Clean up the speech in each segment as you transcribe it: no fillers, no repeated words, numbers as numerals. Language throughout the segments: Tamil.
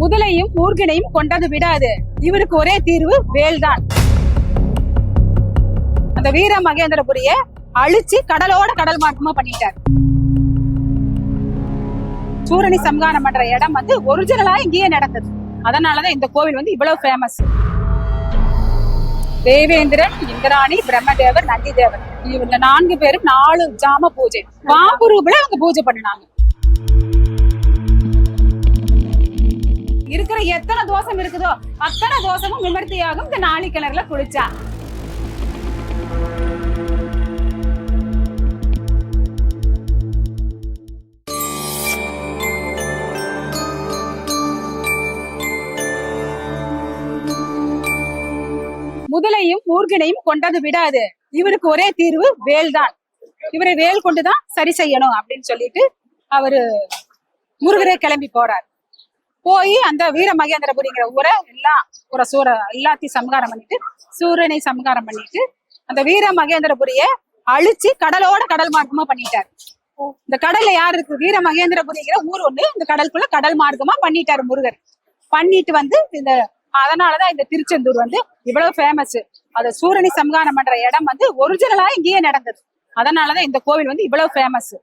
முதலையும் மூர்க்கனையும் கொண்டது விடாது. இவருக்கு ஒரே தீர்வு வேல்தான். அந்த வீர மகேந்திரபுரிய அழிச்சு கடலோட கடல் மார்க்கமா பண்ணிட்டார். சூரணி சம்ஹாரம் பண்ற இடம் வந்து ஒரிஜினலா இங்கேயே நடந்தது. அதனாலதான் இந்த கோவில் வந்து இவ்வளவு ஃபேமஸ். தேவேந்திரன், இந்திராணி, பிரம்மதேவர், நந்திதேவர் இவங்க 4 பேரும் 4 ஜாம பூஜை பாம்பு ரூபல அவங்க பூஜை பண்ணினாங்க. இருக்கிற எத்தனை தோஷம் இருக்குதோ அத்தனை தோஷமும் நிவர்த்தியாகும் இந்த நாளி கிணறுல குளிச்சா. முதலையும் மூர்க்கனையும் கொண்டது விடாது. இவருக்கு ஒரே தீர்வு வேல்தான். இவரை வேல் கொண்டுதான் சரி செய்யணும் அப்படின்னு சொல்லிட்டு அவரு முருகரே கிளம்பி போறார். போய் அந்த வீர மகேந்திரபுரிங்கிற ஊரை எல்லாத்தையும் சம்ஹாரம் பண்ணிட்டு சூரனை சம்ஹாரம் பண்ணிட்டு அந்த வீர மகேந்திரபுரிய அழிச்சு கடலோட கடல் மார்க்கமா பண்ணிட்டார். இந்த கடல்ல யாரு இருக்கு? வீர மகேந்திரபுரிங்கிற ஊர் ஒண்ணு இந்த கடலுக்குள்ள கடல் மார்க்கமா பண்ணிட்டாரு முருகர். பண்ணிட்டு வந்து அதனாலதான் இந்த திருச்செந்தூர் வந்து இவ்வளவு ஃபேமஸ். அது சூரணி சம்ஹாரம் பண்ற இடம் வந்து ஒரிஜினலா இங்கேயே நடந்தது. அதனாலதான் இந்த கோவில் வந்து இவ்வளவு ஃபேமஸ்.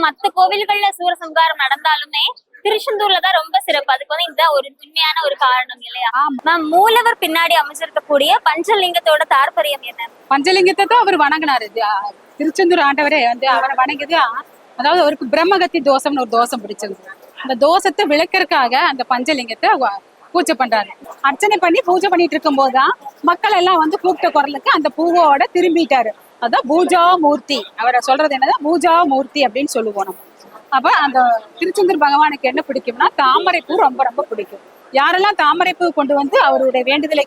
மத்த கோவில்கள்ல சூரசம்ஹாரம் நடந்தாலுமே திருச்செந்தூர்ல தான் ரொம்ப சிறப்பு. அதுக்கு வந்து இந்த ஒரு உண்மையான ஒரு காரணம் இல்லையா? மேம், மூலவர் பின்னாடி அமைச்சிருக்கக்கூடிய பஞ்சலிங்கத்தோட தாற்பயம் என்ன? பஞ்சலிங்கத்தை தான் அவர் வணங்கினாரு. திருச்செந்தூர் ஆண்டவரே வந்து அவரை வணங்கியது. அதாவது அவருக்கு பிரம்மகத்தி தோஷம்னு ஒரு தோஷம் பிடிச்சது. அந்த தோஷத்தை விளக்கறதுக்காக அந்த பஞ்சலிங்கத்தை பூஜை பண்றாரு. அர்ச்சனை பண்ணி பூஜை பண்ணிட்டு இருக்கும் போதுதான் மக்கள் எல்லாம் வந்து கூப்பிட்ட குரலுக்கு அந்த பூவோட திரும்பிட்டாரு. அதான் பூஜா மூர்த்தி. அவரை சொல்றது என்னதான் பூஜா மூர்த்தி அப்படின்னு சொல்லுவோம் நம்ம. அப்ப அந்த திருச்செந்தூர் பகவானுக்கு என்ன பிடிக்கும்னா தாமரை பூ ரொம்ப ரொம்ப பிடிக்கும். யாரெல்லாம் தாமரை பூ கொண்டு வந்து அவருடைய வேண்டுதலை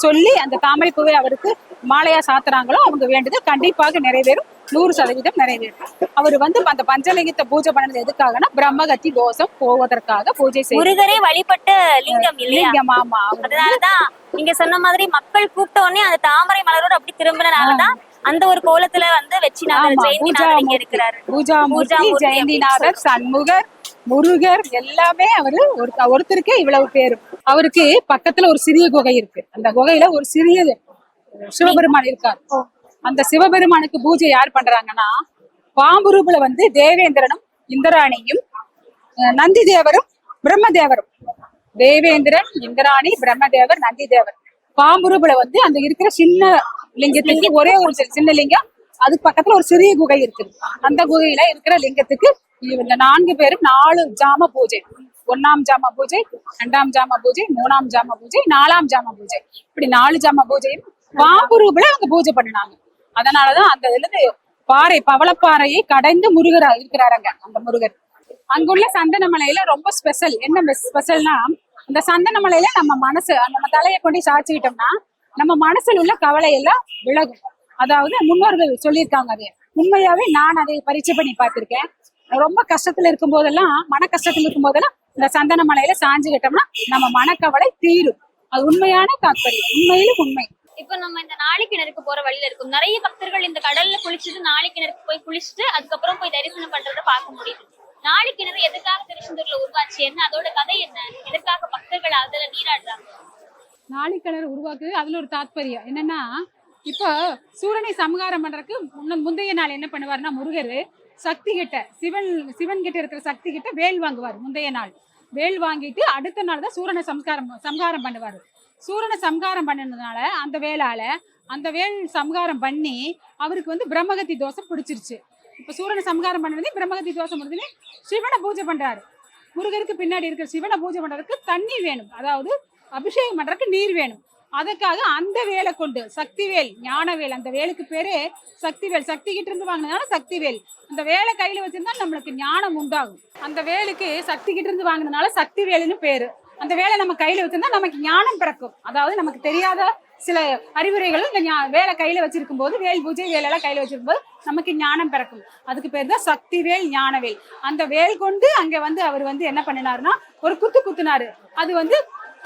சொல்லி அந்த தாமரை பூவை அவருக்கு மாலையா சாத்துறாங்களோ அவங்க வேண்டுதல் கண்டிப்பாக நிறைவேறும். 100% நிறைவேறும். அவர் வந்து அந்த பஞ்சலிங்கத்தை பூஜை பண்ணது எதுக்காகனா பிரம்மகத்தி தோஷம் போவதற்காக பூஜை செய்ய முருகரே வழிபட்ட லிங்கம் இல்லையா? ஆமா. அதனாலதான் நீங்க சொன்ன மாதிரி மக்கள் கூப்பிட்ட உடனே அந்த தாமரை மலரோடு அப்படி திரும்பினாலதான் அந்த ஒரு கோலத்துல வந்து வெச்சிநாதர், ஜெயந்திநாதர் இங்க இருக்கிறாரு. பூஜா மூர்த்தி, ஜெயந்திநாதர், சண்முகர், முருகர் எல்லாமே அவரு ஒருத்தருக்கே இவ்வளவு பேரு. அவருக்கு பக்கத்துல ஒரு சிறிய குகை இருக்கு. அந்த குகையில ஒரு சிறிய சிவபெருமான் இருக்காரு. அந்த சிவபெருமானுக்கு பூஜை யார் பண்றாங்கன்னா பாம்பு ரூபல வந்து தேவேந்திரனும், இந்திராணியும், நந்திதேவரும், பிரம்மதேவரும். தேவேந்திரன், இந்திராணி, பிரம்மதேவர், நந்திதேவர் பாம்பு ரூபல வந்து அந்த இருக்கிற சின்ன லிங்கத்துக்கு ஒரே ஒரு சின்ன லிங்கம், அதுக்கு பக்கத்துல ஒரு சிறிய குகை இருக்குது. அந்த குகையில இருக்கிற லிங்கத்துக்கு இந்த 4 பேரும் 4 ஜாம பூஜை. 1ஆம் ஜாம பூஜை, 2ஆம் ஜாம பூஜை, 3ஆம் ஜாம பூஜை, 4ஆம் ஜாம பூஜை, இப்படி 4 ஜாம பூஜையும் பாம்பு ரூபல அவங்க பூஜை பண்ணினாங்க. அதனாலதான் அந்த இதுல பாறை பவளப்பாறையை கடைந்து முருகர் இருக்கிறாருங்க. அந்த முருகர் அங்குள்ள சந்தனமலையில ரொம்ப ஸ்பெஷல். என்ன ஸ்பெஷல்னா அந்த சந்தனமலையில நம்ம தலையை கொண்டு சாய்ச்சிக்கிட்டோம்னா நம்ம மனசுல உள்ள கவலை எல்லாம் விலகும். அதாவது முன்னோர்கள் சொல்லியிருக்காங்க. அது உண்மையாவே நான் அதை பரீட்சை பண்ணி பார்த்திருக்கேன். ரொம்ப கஷ்டத்துல இருக்கும் போதெல்லாம், மன கஷ்டத்துல இருக்கும் போதெல்லாம் இந்த சந்தன மலையில சாஞ்சுக்கிட்டோம்னா நம்ம மனக்கவலை தீரும். அது உண்மையான தாற்பயம், உண்மையிலும் உண்மை. இப்ப நம்ம இந்த நாளி கிணறுக்கு போற வழியில இருக்கும் நிறைய பக்தர்கள் இந்த கடல்ல குளிச்சுட்டு நாளி கிணறுக்கு போய் குளிச்சுட்டு அதுக்கப்புறம் போய் தரிசனம் பண்றத பார்க்க முடியுது. நாளி கிணறு எதுக்காக திருச்செந்தூர்ல உருவாச்சு, என்ன அதோட கதை என்ன, எதற்காக பக்தர்கள் அதுல நீராடுறாங்க? நாளி கிணறு உருவாக்குது அதுல ஒரு தாற்பயம் என்னன்னா, இப்போ சூரனை சம்ஹாரம் பண்றதுக்கு முந்தைய நாள் என்ன பண்ணுவாருன்னா முருகர் சக்தி கிட்ட சிவன் கிட்ட இருக்கிற சக்தி கிட்ட வேல் வாங்குவார். முந்தைய நாள் வேல் வாங்கிட்டு அடுத்த நாள் தான் சூரனை சம்ஹாரம் பண்ணுவாரு. சூரனை சம்ஹாரம் பண்ணினதுனால அந்த வேல் சம்ஹாரம் பண்ணி அவருக்கு வந்து பிரம்மகத்தி தோஷம் பிடிச்சிருச்சு. இப்ப சூரனை சம்ஹாரம் பண்ணதே பிரம்மகத்தி தோஷம் முடிஞ்சுன்னு சிவனை பூஜை பண்றாரு. முருகருக்கு பின்னாடி இருக்கிற சிவனை பூஜை பண்றதுக்கு தண்ணி வேணும், அதாவது அபிஷேகம் பண்றதுக்கு நீர் வேணும். அதுக்காக அந்த வேலை கொண்டு சக்திவேல், ஞானவேல், அந்த வேலுக்கு பேரு சக்திவேல். சக்தி கிட்ட இருந்து வாங்கினதுனால சக்திவேல். அந்த வேலை கையில வச்சிருந்தா நம்மளுக்கு ஞானம் உண்டாகும். அந்த வேலுக்கு சக்தி கிட்ட இருந்து வாங்கினதுனால சக்திவேலுன்னு பேரு. அந்த வேலை நம்ம கையில வச்சிருந்தா நமக்கு ஞானம் பிறக்கும். அதாவது நமக்கு தெரியாத சில அறிவுரைகள் இந்த வேலை கையில வச்சிருக்கும் போது, வேல் பூஜை வேலையெல்லாம் கையில வச்சிருக்கும் போது நமக்கு ஞானம் பிறக்கும். அதுக்கு பேர் தான் சக்திவேல், ஞானவேல். அந்த வேல் கொண்டு அங்க வந்து அவர் வந்து என்ன பண்ணினாருன்னா ஒரு குத்துனாரு. அது வந்து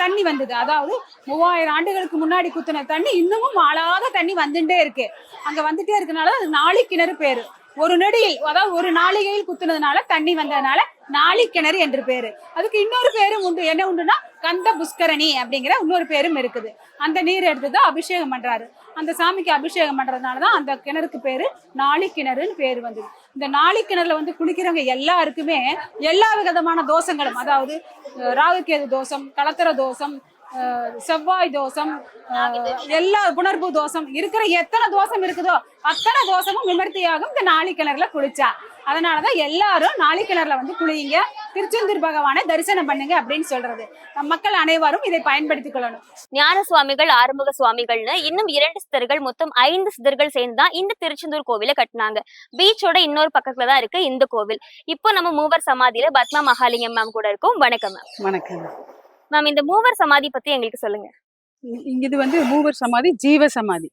தண்ணி வந்தது. அதாவது 3000 ஆண்டுகளுக்கு முன்னாடி குத்துன தண்ணி இன்னமும் மாளாத தண்ணி வந்துட்டே இருக்கு. அங்க வந்துட்டே இருக்கனால அது நாளி கிணறு பேரு. ஒரு நொடியில், அதாவது ஒரு நாளிகையில் குத்துனதுனால தண்ணி வந்ததுனால நாளி கிணறு என்று பேரு. அதுக்கு இன்னொரு பேரும் உண்டு. என்ன உண்டுன்னா கந்த புஷ்கரணி அப்படிங்கிற இன்னொரு பேரும் இருக்குது. அந்த நீர் எடுத்துதான் அபிஷேகம் பண்றாரு. அந்த சாமிக்கு அபிஷேகம் பண்றதுனாலதான் அந்த கிணறுக்கு பேரு நாளி கிணறுன்னு பேர் வந்தது. இந்த நாளி கிணறுல வந்து குளிக்கிறவங்க எல்லாருக்குமே எல்லா விதமான தோஷங்களும், அதாவது ராகுகேது தோஷம், கலத்திர தோஷம், செவ்வாய் தோஷம், எல்லா புணர்வு தோஷம் இருக்கிற எத்தனை தோஷம் இருக்குதோ அத்தனை தோஷமும் நிவர்த்தியாகும் இந்த நாளி கிணறுல குளிச்சா. அதனாலதான் எல்லாரும் நாளி கிணறுல வந்து குளியுங்க, திருச்செந்தூர் பகவானை தரிசனம் பண்ணுங்க அப்படின்னு சொல்றது. மக்கள் அனைவரும் இதை பயன்படுத்திக் கொள்ளணும். ஞான சுவாமிகள், ஆறுமுக சுவாமிகள்னு இன்னும் 2 சித்தர்கள், மொத்தம் 5 சித்தர்கள் சேர்ந்துதான் இந்த திருச்செந்தூர் கோவிலை கட்டினாங்க. பீச்சோட இன்னொரு பக்கத்துலதான் இருக்கு இந்த கோவில். இப்போ நம்ம மூவர் சமாதியில பத்மா மகாலிங்கம் மேம் கூட இருக்கோம். வணக்கம் மேம். வணக்கம் மேம். இந்த மூவர் சமாதி பத்தி எங்களுக்கு சொல்லுங்க. இது வந்து மூவர் சமாதி ஜீவ சமாதி.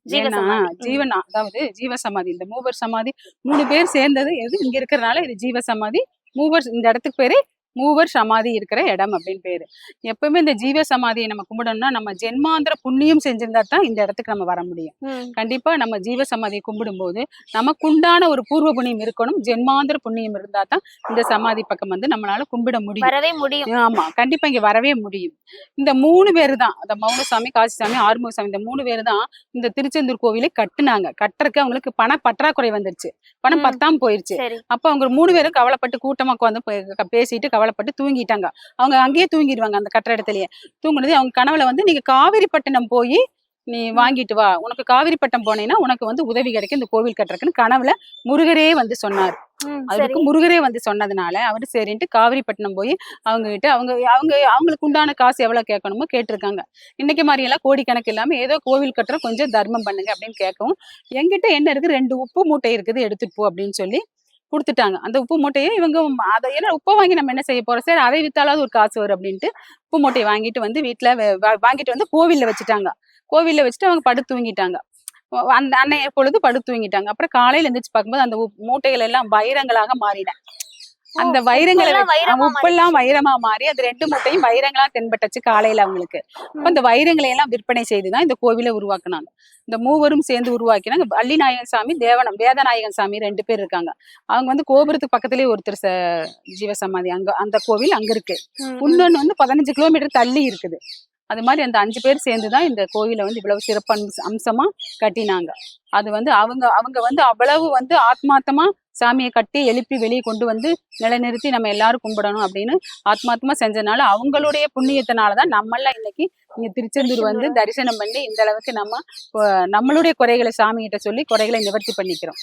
ஜீவன், அதாவது ஜீவ சமாதி. இந்த மூவர் சமாதி 3 பேர் சேர்ந்தது எது இங்க இருக்கிறதுனால இது ஜீவ சமாதி. மூவர், இந்த இடத்துக்கு பேரு மூவர் சமாதி இருக்கிற இடம் அப்படின்னு பேரு. எப்பவுமே இந்த ஜீவ சமாதியை நம்ம கும்பிடணும்னா நம்ம ஜென்மாந்திர புண்ணியம் செஞ்சிருந்தா தான் இந்த இடத்துக்கு நம்ம வர முடியும். கண்டிப்பா நம்ம ஜீவ சமாதியை கும்பிடும் போது நமக்குண்டான ஒரு பூர்வ புண்ணியம் இருக்கணும். ஜென்மாந்திர புண்ணியம் இருந்தா தான் இந்த சமாதி பக்கம் வந்து நம்மளால கும்பிட முடியும், வரவே முடியும். ஆமா, கண்டிப்பா இங்க வரவே முடியும். இந்த 3 பேரு தான், அந்த மௌனசாமி, காசிசாமி, ஆறுமுகசாமி, இந்த 3 பேரு தான் இந்த திருச்செந்தூர் கோவிலை கட்டுனாங்க. கட்டுறதுக்கு அவங்களுக்கு பண பற்றாக்குறை வந்துருச்சு, பணம் பத்தாம போயிருச்சு. அப்ப அவங்க 3 பேரும் கவலைப்பட்டு கூட்டமா உட்காந்து பேசிட்டு கவலைப்பட்டு தூங்கிட்டாங்க. அவங்க அங்கேயே தூங்கிடுவாங்க, அந்த கட்டுற இடத்துலயே. தூங்குனது அவங்க கனவுல வந்து நீங்க காவிரிப்பட்டினம் போய் நீ வாங்கிட்டு வா, உனக்கு காவிரிப்பட்டம் போனீங்கன்னா உனக்கு வந்து உதவி கிடைக்கும் இந்த கோவில் கட்டுறதுக்குன்னு கனவுல முருகரே வந்து சொன்னார். அதுக்கு முருகரே வந்து சொன்னதுனால அவரு சரின்ட்டு காவிரிப்பட்டினம் போய் அவங்க கிட்ட அவங்களுக்கு உண்டான காசு எவ்வளவு கேட்கணுமோ கேட்டிருக்காங்க. இன்னைக்கு மாதிரி எல்லாம் கோடிக்கணக்கு இல்லாம ஏதோ கோவில் கட்டுற கொஞ்சம் தர்மம் பண்ணுங்க அப்படின்னு கேட்கவும், என்கிட்ட என்ன இருக்கு, 2 உப்பு மூட்டை இருக்குது, எடுத்துட்டு போ அப்படின்னு சொல்லி கொடுத்துட்டாங்க. அந்த உப்பு மூட்டையை இவங்க அதை ஏன்னா உப்பை வாங்கி நம்ம என்ன செய்ய போறோம், சரி அதை வித்தாலாவது ஒரு காசு வரும் அப்படின்ட்டு உப்பு மூட்டையை வாங்கிட்டு வந்து வீட்டுல வாங்கிட்டு வந்து கோவில்ல வச்சுட்டாங்க. கோவில்ல வச்சுட்டு அவங்க படுத்து தூங்கிட்டாங்க. அந்த அன்னைய பொழுது படுத்து தூங்கிட்டாங்க. அப்புறம் காலையில எந்திரிச்சு பார்க்கும்போது அந்த மூட்டைகள் எல்லாம் வைரங்களாக மாறின. அந்த வைரங்களை உப்பெல்லாம் வைரமா மாறி அது 2 மூட்டையும் வைரங்களா தென்பட்டுச்சு காலையில அவங்களுக்கு. அந்த வைரங்களை எல்லாம் விற்பனை செய்துதான் இந்த கோவிலை உருவாக்குனாங்க. இந்த மூவரும் சேர்ந்து உருவாக்கினாங்க. வள்ளிநாயகன் சாமி, வேதநாயகன் சாமி 2 பேர் இருக்காங்க. அவங்க வந்து கோபுரத்துக்கு பக்கத்திலேயே ஒருத்தர் ஜீவசமாதி அங்க, அந்த கோவில் அங்க இருக்கு. இன்னொன்னு வந்து 15 கிலோமீட்டர் தள்ளி இருக்குது. அது மாதிரி அந்த 5 பேர் சேர்ந்துதான் இந்த கோவிலை வந்து இவ்வளவு சிறப்பு அம்சமா கட்டினாங்க. அது வந்து அவங்க வந்து அவ்வளவு வந்து ஆத்மார்த்தமா சாமியை கட்டி எழுப்பி வெளியே கொண்டு வந்து நிலைநிறுத்தி நம்ம எல்லாரும் கும்பிடணும் அப்படின்னு ஆத்மார்த்தமா செஞ்சதுனால அவங்களுடைய புண்ணியத்தினாலதான் நம்மளாம் இன்னைக்கு இங்க திருச்செந்தூர் வந்து தரிசனம் பண்ணி இந்த அளவுக்கு நம்மளுடைய குறைகளை சாமி கிட்ட சொல்லி குறைகளை நிவர்த்தி பண்ணிக்கிறோம்.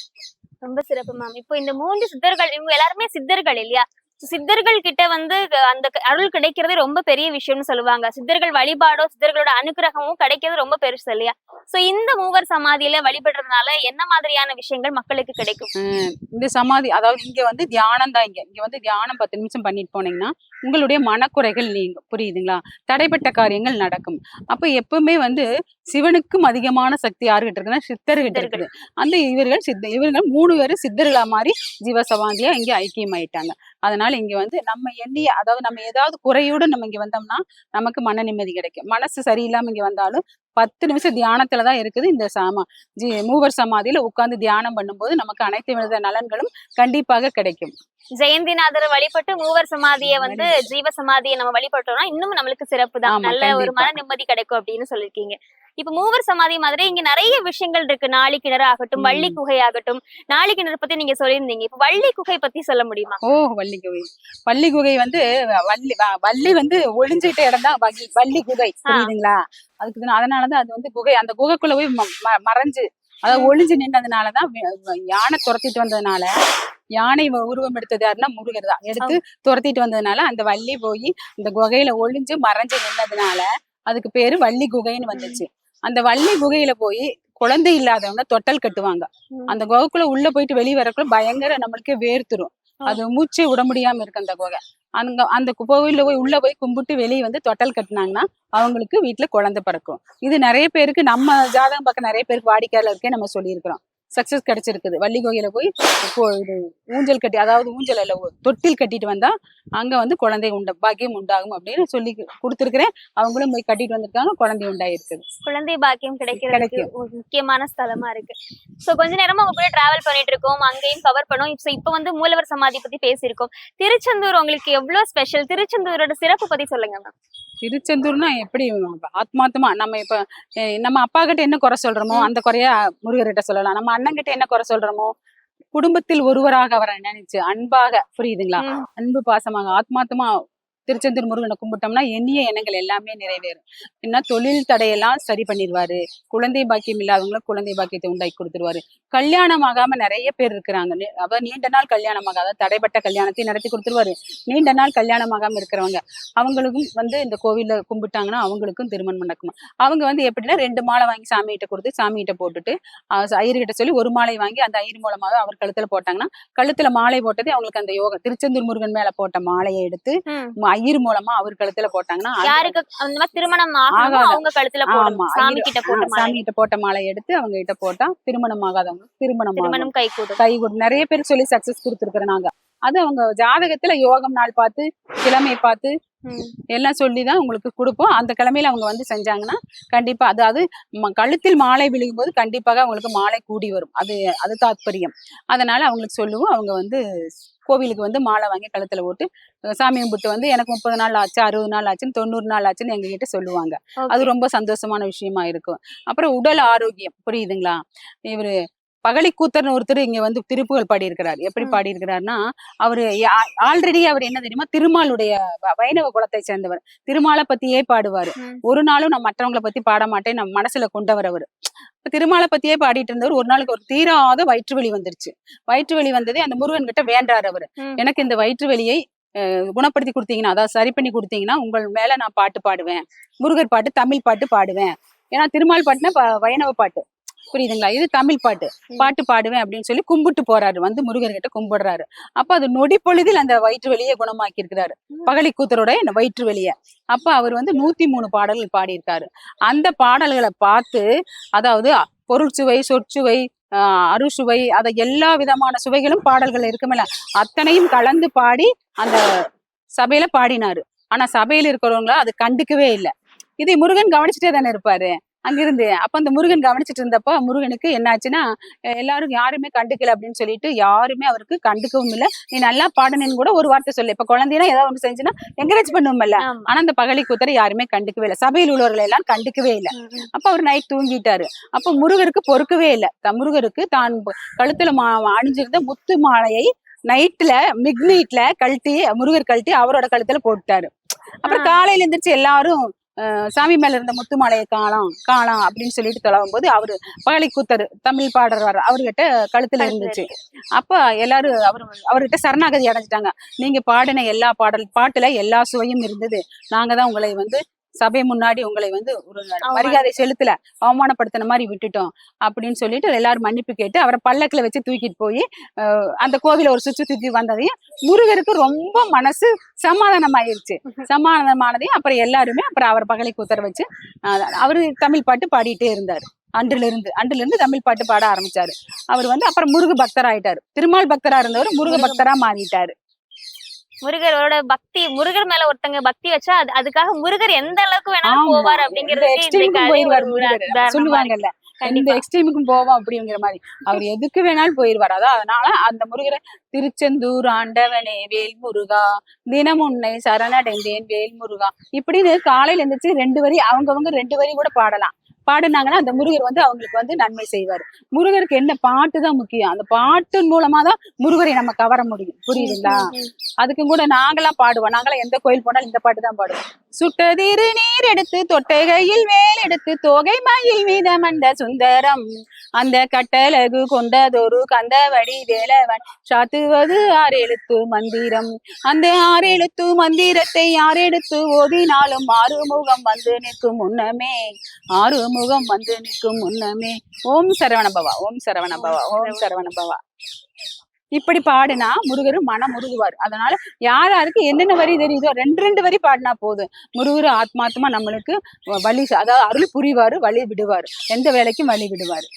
ரொம்ப சிறப்பு மேம். இப்போ இந்த 3 சித்தர்கள், இவங்க எல்லாருமே சித்தர்கள் இல்லையா? சித்தர்கள் கிட்ட வந்து அந்த அருள் கிடைக்கிறது ரொம்ப பெரிய விஷயம்னு சொல்லுவாங்க. சித்தர்கள் வழிபாடோ சித்தர்களோட அனுகிரகமும் கிடைக்கிறது ரொம்ப பெருசு இல்லையா? சோ இந்த மூவர் சமாதியில வழிபடுறதுனால என்ன மாதிரியான விஷயங்கள் மக்களுக்கு கிடைக்கும்? இந்த சமாதி, அதாவது இங்க வந்து தியானம் தான். இங்க வந்து தியானம் 10 நிமிஷம் பண்ணிட்டு போனீங்கன்னா உங்களுடைய மனக்குறைகள் நீங்க, புரியுதுங்களா? தடைப்பட்ட காரியங்கள் நடக்கும். அப்ப எப்பவுமே வந்து சிவனுக்கும் அதிகமான சக்தி யாருகிட்ட இருக்குன்னா சித்தர்கிட்ட இருக்குது. அந்த இவர்கள் 3 பேரும் சித்தர்களா மாறி ஜீவசமாதியா இங்க ஐக்கியமாயிட்டாங்க. அதனால இங்க வந்து நம்ம எண்ணிய, அதாவது நம்ம ஏதாவது குறையோட நம்ம இங்க வந்தோம்னா நமக்கு மன நிம்மதி கிடைக்கும். மனசு சரியில்லாம இங்க வந்தாலும் 10 நிமிஷம் தியானத்துலதான் இருக்குது இந்த மூவர் சமாதியில உட்கார்ந்து தியானம் பண்ணும்போது நமக்கு அனைத்து வித நலன்களும் கண்டிப்பாக கிடைக்கும். ஜெயந்திநாதரை வழிபட்டு மூவர் சமாதியை வந்து ஜீவ சமாதியை நம்ம வழிபட்டோம்னா இன்னும் நம்மளுக்கு சிறப்பு தான், நல்ல ஒரு மன நிம்மதி கிடைக்கும் அப்படின்னு சொல்லிருக்கீங்க. இப்ப மூவர் சமாதி மாதிரி இங்க நிறைய விஷயங்கள் இருக்கு. நாளி கிணறு ஆகட்டும், வள்ளி குகை ஆகட்டும். நாளி கிணறு பத்தி நீங்க சொல்லியிருந்தீங்க, இப்ப வள்ளி குகை பத்தி சொல்ல முடியுமா? வள்ளி குகை வந்து வள்ளி வந்து ஒளிஞ்சிட்ட இடம் தான் வள்ளி குகை, புரியுதுங்களா? அதுக்கு அதனாலதான் அது வந்து குகை. அந்த குகைக்குள்ள போய் மறைஞ்சு, அதாவது ஒளிஞ்சு நின்றதுனாலதான் யானை துரத்திட்டு வந்ததுனால, யானை உருவம் எடுத்தது யாருன்னா முருகர் தான். எடுத்து துரத்திட்டு வந்ததுனால அந்த வள்ளி போய் இந்த குகையில ஒளிஞ்சு மறைஞ்சு நின்னதுனால அதுக்கு பேரு வள்ளி குகைன்னு வந்துச்சு. அந்த வள்ளி குகையில போய் குழந்தை இல்லாதவங்க தொட்டல் கட்டுவாங்க. அந்த குகைக்குள்ள உள்ள போயிட்டு வெளியே வரக்குள்ள பயங்கர நம்மளுக்கு வேர்த்துரும். அது மூச்சே விட முடியாம இருக்கு அந்த குகை. அந்த கோவில்ல போய் உள்ள போய் கும்பிட்டு வெளியே வந்து தொட்டல் கட்டினாங்கன்னா அவங்களுக்கு வீட்டுல குழந்தை பிறக்கும். இது நிறைய பேருக்கு நம்ம ஜாதகம் பார்க்க நிறைய பேருக்கு வாடிக்கையால இருக்கே நம்ம சொல்லியிருக்கிறோம். சக்சஸ் கிடைச்சிருக்குது. வள்ளி கோயில போய் இது ஊஞ்சல் கட்டி, அதாவது ஊஞ்சல் இல்ல, தொட்டில் கட்டிட்டு வந்தா அங்க வந்து குழந்தை பாக்கியம் உண்டாகும் அப்படின்னு சொல்லி கொடுத்துருக்கிறேன். அவங்களும் போய் கட்டிட்டு வந்திருக்காங்க, குழந்தை உண்டாயிருக்குது. குழந்தை பாக்கியம் கிடைக்கிறதுக்கு ஒரு முக்கியமான ஸ்தலமா இருக்கு. சோ கொஞ்ச நேரமா உங்க கூட டிராவல் பண்ணிட்டு இருக்கோம், அங்கேயும் கவர் பண்ணோம். இப்ப வந்து மூலவர் சமாதி பத்தி பேசியிருக்கோம். திருச்செந்தூர் உங்களுக்கு எவ்வளவு ஸ்பெஷல்? திருச்செந்தூரோட சிறப்பு பத்தி சொல்லுங்க மேம். திருச்செந்தூர்னா எப்படி ஆத்மாத்தமா நம்ம இப்ப நம்ம அப்பா கிட்ட என்ன குறை சொல்றோமோ அந்த குறைய முருகர்கிட்ட சொல்லலாம். நம்ம அண்ணன் கிட்ட என்ன குறை சொல்றோமோ குடும்பத்தில் ஒருவராக அவரை நினைச்சு அன்பாக, புரியுதுங்களா, அன்பு பாசமாக ஆத்மாத்தமா திருச்செந்தூர் முருகனை கும்பிட்டோம்னா எண்ணிய எண்ணங்கள் எல்லாமே நிறைவேறும். என்ன தொழில் தடையெல்லாம் சரி பண்ணிடுவாரு. குழந்தை பாக்கியம் இல்லாதவங்களும் குழந்தை பாக்கியத்தை உண்டாக்கி கொடுத்துருவாரு. கல்யாணம் ஆகாம நிறைய பேர் இருக்கிறாங்க. அதாவது நீண்ட நாள் கல்யாணம் ஆகாத தடைப்பட்ட கல்யாணத்தை நடத்தி கொடுத்துருவாரு. நீண்ட நாள் கல்யாணம் ஆகாம இருக்கிறவங்க அவங்களுக்கும் வந்து இந்த கோவில்ல கும்பிட்டாங்கன்னா அவங்களுக்கும் திருமணம் நடக்கும். அவங்க வந்து எப்படின்னா 2 மாலை வாங்கி சாமிகிட்ட கொடுத்து சாமிகிட்ட போட்டுட்டு ஐயர்கிட்ட சொல்லி 1 மாலை வாங்கி அந்த ஐயர் மூலமாக அவர் கழுத்துல போட்டாங்கன்னா, கழுத்துல மாலை போட்டதே அவங்களுக்கு அந்த யோகம். திருச்செந்தூர் முருகன் மேல போட்ட மாலையை எடுத்து ஐயர் மூலமா அவர் கழுத்துல போட்டாங்கன்னா, யாருக்கு அந்த மாதிரி திருமணம் ஆகாதோ அவங்க கழுத்துல போடணும். சாமி கிட்ட போட்ட மாலை எடுத்து அவங்க கிட்ட போட்டா திருமணம் ஆகாதவங்க திருமணம் கைகூடும். நிறைய பேர் சொல்லி சக்சஸ் கொடுத்துருக்கிறோம் நாங்க. அது அவங்க ஜாதகத்துல யோகம் நாள் பார்த்து கிழமை பார்த்து எல்லாம் சொல்லிதான் உங்களுக்கு கொடுப்போம். அந்த கிழமையில அவங்க வந்து செஞ்சாங்கன்னா கண்டிப்பா, அதாவது கழுத்தில் மாலை விழுகும் போது கண்டிப்பாக அவங்களுக்கு மாலை கூடி வரும். அது தாத்பரியம். அதனால அவங்களுக்கு சொல்லுவோம். அவங்க வந்து கோவிலுக்கு வந்து மாலை வாங்கி கழுத்துல போட்டு சாமி கும்பிட்டு வந்து எனக்கு 30 நாள் ஆச்சு, 60 நாள் ஆச்சுன்னு, 90 நாள் ஆச்சுன்னு எங்க கிட்ட சொல்லுவாங்க. அது ரொம்ப சந்தோஷமான விஷயமா இருக்கும். அப்புறம் உடல் ஆரோக்கியம், புரியுதுங்களா. இவரு பகலி கூத்தர்னு ஒருத்தர் இங்க வந்து திருப்புகள் பாடியிருக்கிறார். எப்படி பாடியிருக்கிறாருன்னா, அவரு ஆல்ரெடி அவர் என்ன தெரியுமா, திருமாலுடைய வைணவ குலத்தை சேர்ந்தவர். திருமாலை பத்தியே பாடுவாரு. ஒரு நாளும் நான் மற்றவங்களை பத்தி பாட மாட்டேன், நம்ம மனசுல கொண்டவர் அவரு. திருமாலை பத்தியே பாடிட்டு இருந்தவர். ஒரு நாளுக்கு ஒரு தீராத வயிற்று வலி வந்துருச்சு. வயிற்று வலி வந்ததே அந்த முருகன் கிட்ட வேண்டாரு அவரு. எனக்கு இந்த வயிற்று வலியை குணப்படுத்தி கொடுத்தீங்கன்னா, அதாவது சரி பண்ணி கொடுத்தீங்கன்னா உங்கள் மேல நான் பாட்டு பாடுவேன், முருகர் பாட்டு, தமிழ் பாட்டு பாடுவேன். ஏன்னா திருமால் பாட்டுனா வைணவ பாட்டு, புரியுதுங்களா, இது தமிழ் பாட்டு பாடுவேன் அப்படின்னு சொல்லி கும்பிட்டு போறாரு. வந்து முருகர்கிட்ட கும்பிடுறாரு. அப்ப அது நொடி பொழுதில் அந்த வயிற்று வலியை குணமாக்கி இருக்கிறாரு, பகலி கூத்தரோட வயிற்று வலிய. அப்ப அவர் வந்து 103 பாடல்கள் பாடியிருக்காரு. அந்த பாடல்களை பார்த்து, அதாவது பொருள் சுவை, சொற்சுவை, அறுசுவை, அத எல்லா விதமான சுவைகளும் பாடல்கள் இருக்குமில்ல, அத்தனையும் கலந்து பாடி அந்த சபையில பாடினாரு. ஆனா சபையில இருக்கிறவங்கள அது கண்டுக்கவே இல்லை. இதை முருகன் கவனிச்சுட்டே தானே இருப்பாரு அங்கிருந்து. அப்ப அந்த முருகன் கவனிச்சுட்டு இருந்தப்ப முருகனுக்கு என்னாச்சுன்னா, எல்லாரும் யாருமே கண்டுக்கல அப்படின்னு சொல்லிட்டு யாருமே அவருக்கு கண்டுக்கவும் இல்லை. நீ நல்லா பாடணுன்னு கூட ஒரு வார்த்தை சொல்லு. இப்ப குழந்தைனா ஏதாவது ஒன்று செஞ்சுன்னா என்கரேஜ் பண்ணுவோம்ல. ஆனா அந்த பகலி கூத்தரை யாருமே கண்டுக்கவே இல்லை. சபையில் உள்ளவர்கள் எல்லாம் கண்டுக்கவே இல்லை. அப்ப அவர் நைட் தூங்கிட்டாரு. அப்ப முருகருக்கு பொறுக்கவே இல்லை. முருகருக்கு தான் கழுத்துல அணிஞ்சிருந்த முத்து மாலையை நைட்ல மிட் நைட்ல முருகர் கழட்டி அவரோட கழுத்துல போட்டுட்டாரு. அப்புறம் காலையில எந்திரிச்சு எல்லாரும் சாமி மேல இருந்த முத்து மாலையை காணாம் அப்படின்னு சொல்லிட்டு தொலைவும் போது அவரு பகலி கூத்தர் தமிழ் பாடுறாரு, அவர்கிட்ட கழுத்துல இருந்துச்சு. அப்ப எல்லாரும் அவர்கிட்ட சரணாகதி அடைஞ்சிட்டாங்க. நீங்க பாடின எல்லா பாட்டுல எல்லா சுவையும் இருந்தது, நாங்க தான் உங்களை வந்து சபை முன்னாடி உங்களை வந்து ஒரு மரியாதை செலுத்தல, அவமானப்படுத்தின மாதிரி விட்டுட்டோம் அப்படின்னு சொல்லிட்டு எல்லாரும் மன்னிப்பு கேட்டு அவரை பல்லக்குல வச்சு தூக்கிட்டு போய் அந்த கோவில ஒரு சுற்றி வந்ததையும் முருகருக்கு ரொம்ப மனசு சமாதானமாயிருச்சு. சமாதானமானதையும் அப்புறம் எல்லாருமே அப்புறம் அவர் பகலை கூத்தர வச்சு அவரு தமிழ் பாட்டு பாடிட்டே இருந்தாரு. அன்றுல இருந்து தமிழ் பாட்டு பாட ஆரம்பிச்சாரு. அவர் வந்து அப்புறம் முருக பக்தர் ஆயிட்டாரு. திருமால் பக்தரா இருந்தவர் முருக பக்தரா மாறிட்டாரு. முருகரோட பக்தி, முருகர் மேல ஒருத்தங்க பக்தி வச்சா அதுக்காக முருகர் எந்த அளவுக்கு வேணாலும் போவார் அப்படிங்கறது சொல்லுவாங்கல்ல, எந்த எக்ஸ்ட்ரீமுக்கும் போவோம் அப்படிங்கிற மாதிரி அவர் எதுக்கு வேணாலும் போயிருவார். அதனால அந்த முருகரை திருச்செந்தூர் ஆண்டவனே வேல் முருகா, தினம் உன்னை சரணடைந்தேன் வேல் முருகா இப்படின்னு காலையில இருந்துச்சு 2 வரி அவங்கவங்க 2 வரி கூட பாடுனாங்கன்னா அந்த முருகர் வந்து அவங்களுக்கு வந்து நன்மை செய்வார். முருகருக்கு என்ன பாட்டு தான் முக்கியம். அந்த பாட்டு மூலமா தான் முருகரை நம்ம கவர முடியும், புரியுதுங்களா. அதுக்கும் கூட நாங்கெல்லாம் பாடுவோம். நாங்களாம் எந்த கோயில் போனாலும் இந்த பாட்டு தான் பாடுவோம். சுட்டதிரு நீர் எடுத்து தொட்டைகையில் வேல் எடுத்து தோகை மயில் மீதமண்ட சுந்தரம், அந்த கட்டழகு கொண்டதொரு கந்தவடி வேலவன் சாத்துவது 6 எழுத்து மந்திரம், அந்த 6 எழுத்து மந்திரத்தை 6 எடுத்து ஓதினாலும் 6 முகம் வந்து நிற்கும் முன்னமே, 6 முகம் வந்து நிற்கும் முன்னமே. ஓம் சரவணபவா, ஓம் சரவணபவா, ஓம் சரவணபவா. இப்படி பாடினா முருகர் மனம் முருகுவார். அதனால யாருக்கு என்னென்ன வரி தெரியுதோ 2 வரி பாடினா போதும், முருகர் ஆத்மாத்மா நம்மளுக்கு வழி, அதாவது அருள் புரிவாரு, வழி விடுவாரு, எந்த வேலைக்கும் வழி விடுவாரு.